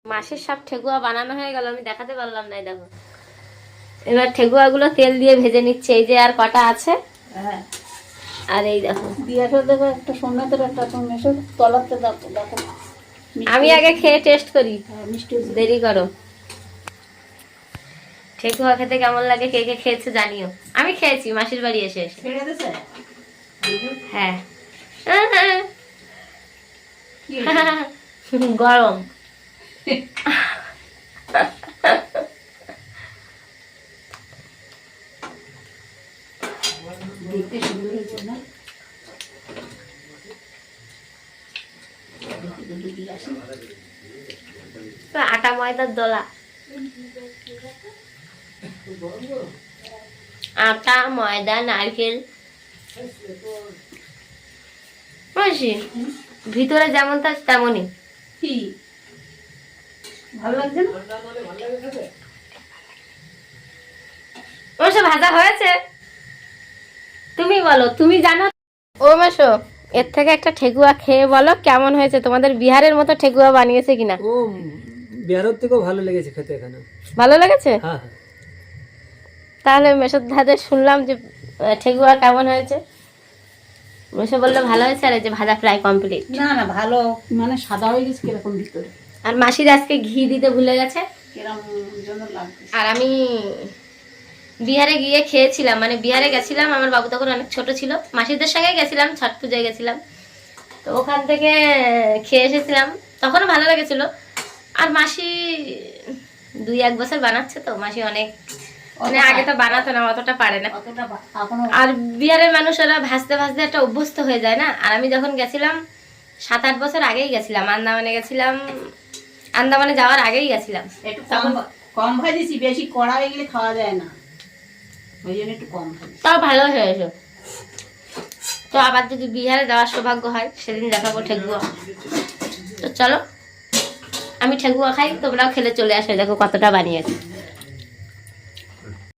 মাসের সব ঠেকুয়া বানানো হয়ে গেল, আমি দেখাতে পারলাম না। দেখো এবার ঠেকুয়া গুলো তেল দিয়ে ভেজে নিচ্ছে। এই যে আর কটা আছে। হ্যাঁ, আর এই দেখো দিয়াটা দেখো, একটা সোনাতের একটা মেশো তলাতে দেখো দেখো। আমি আগে খেয়ে টেস্ট করি, মিষ্টি দেরি করো। ঠেকুয়া খেতে কেমন লাগে কে কে খেয়েছে জানিও। আমি খেয়েছি মাসির বাড়ি এসে এসে। ছেড়ে দিয়েছে। হ্যাঁ গরম। দেখতে সুন্দর হয়েছে না? আটা ময়দার দোলা, আটা ময়দা নারকেল। মাসি ভিতরে যেমন তা তেমনই। কি ভালো লাগছে না? মাসো ভাজা হয়েছে? তুমি বলো, তুমি জানো। ও মাসো, এর থেকে একটা ঠেকুয়া খেয়ে বলো কেমন হয়েছে। তোমাদের বিহারের মতো ঠেকুয়া বানিয়েছে কিনা। ও বিহারের থেকেও ভালো লেগেছে খেতে এখানে। ভালো লেগেছে? হ্যাঁ হ্যাঁ। তাহলে মেসোর ধারে শুনলাম যে ঠেকুয়া কেমন হয়েছে। মেসো বললো ভালো হয়েছে, আর এই যে ভাজা প্রায় কমপ্লিট। না না, ভালো মানে সাদা হয়ে গেছে কিরকম ভিতরে। আর মাসির আজকে ঘি দিতে ভুলে গেছে। কিরকম জন্য লাগছে। আর আমি বিহারে গিয়ে খেয়েছিলাম, মানে বিহারে গেছিলাম, আমার বাবু তখন অনেক ছোট ছিল। মাসিদের সঙ্গে গেছিলাম, ছট পুজোয় গেছিলাম। তো ওখান থেকে খেয়ে এসেছিলাম, তখনও ভালো লেগেছিল। আর মাসি 2-1 বছর বানাচ্ছে, তো মাসি অনেক মানে আগে তো বানাতো না, অতটা পারে না। আর বিহারের মানুষেরা ভাজতে ভাজতে একটা অভ্যস্ত হয়ে যায় না। আর আমি যখন গেছিলাম 7-8 বছর আগেই গেছিলাম, আন্দামানে গেছিলাম, আন্দামানে যাওয়ার আগেই গেছিলাম। একটু কম ভাজিছি, বেশি কড়া হয়ে গেলে খাওয়া যায় না, ওই জন্য একটু কম ভাজি। তাও ভালো হয়েছে। তো আবার যদি বিহারে যাওয়ার সৌভাগ্য হয় সেদিন দেখাবো ঠেকুয়া। তো চলো আমি ঠেকুয়া খাই, তোমরাও খেলে চলে আসো। দেখো কতটা বানিয়েছি।